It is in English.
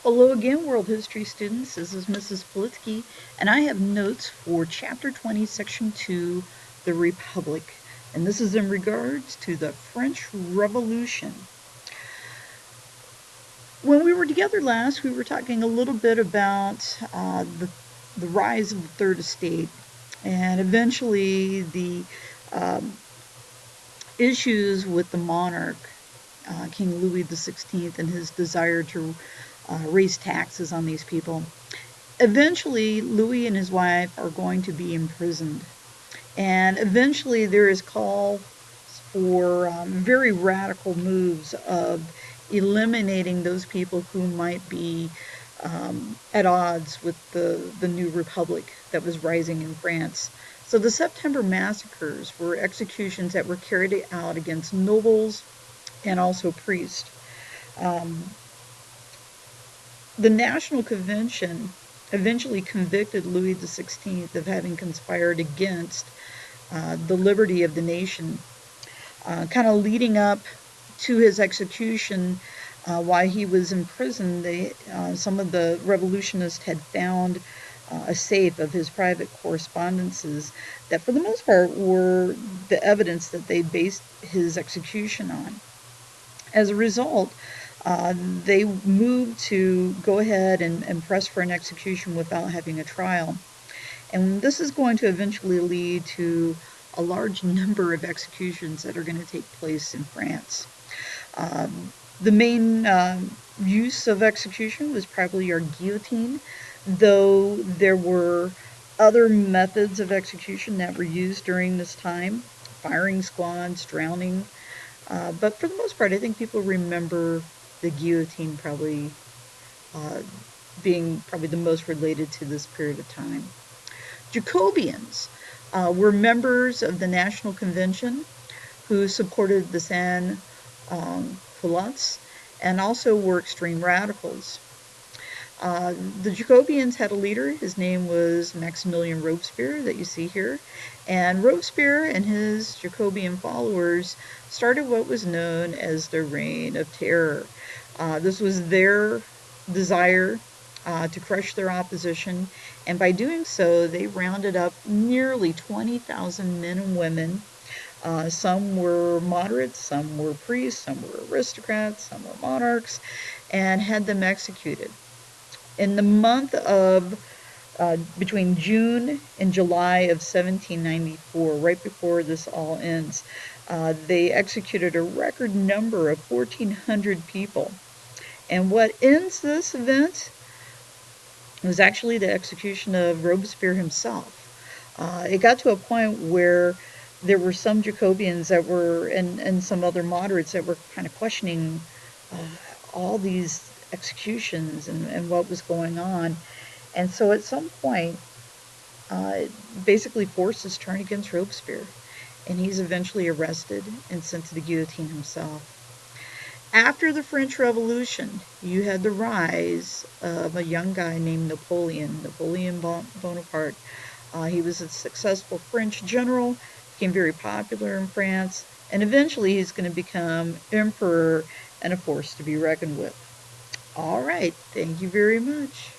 Hello again, world history students. This is Mrs. Politsky, and I have notes for Chapter 20, Section 2, The Republic. And this is in regards to the French Revolution. When we were together last, we were talking a little bit about the rise of the Third Estate and eventually the um, issues with the monarch, King Louis XVI, and his desire to raise taxes on these people. Eventually, Louis and his wife are going to be imprisoned. And eventually, there is call for very radical moves of eliminating those people who might be at odds with the new republic that was rising in France. So the September massacres were executions that were carried out against nobles and also priests. Um, the National Convention eventually convicted Louis XVI of having conspired against the liberty of the nation, kind of leading up to his execution. While he was in prison, some of the revolutionists had found a safe of his private correspondences that, for the most part, were the evidence that they based his execution on. As a result, they moved to go ahead and press for an execution without having a trial. And this is going to eventually lead to a large number of executions that are going to take place in France. The main use of execution was probably our guillotine, though there were other methods of execution that were used during this time, firing squads, drowning. But for the most part, I think people remember the guillotine probably uh, being probably the most related to this period of time. Jacobians were members of the National Convention who supported the Sans Culottes and also were extreme radicals. The Jacobians had a leader. His name was Maximilian Robespierre, that you see here. And Robespierre and his Jacobian followers started what was known as the Reign of Terror. This was their desire to crush their opposition, and by doing so, they rounded up nearly 20,000 men and women. Some were moderates, some were priests, some were aristocrats, some were monarchs, and had them executed. In the month of between June and July of 1794, right before this all ends, they executed a record number of 1,400 people. And what ends this event was actually the execution of Robespierre himself. It got to a point where there were some Jacobians that were, and some other moderates that were kind of questioning uh, all these executions and what was going on. And so at some point, it basically forced his turn against Robespierre, and he's eventually arrested and sent to the guillotine himself. After the French Revolution, you had the rise of a young guy named Napoleon Bonaparte. He was a successful French general, became very popular in France, and eventually he's going to become emperor and a force to be reckoned with. All right, thank you very much.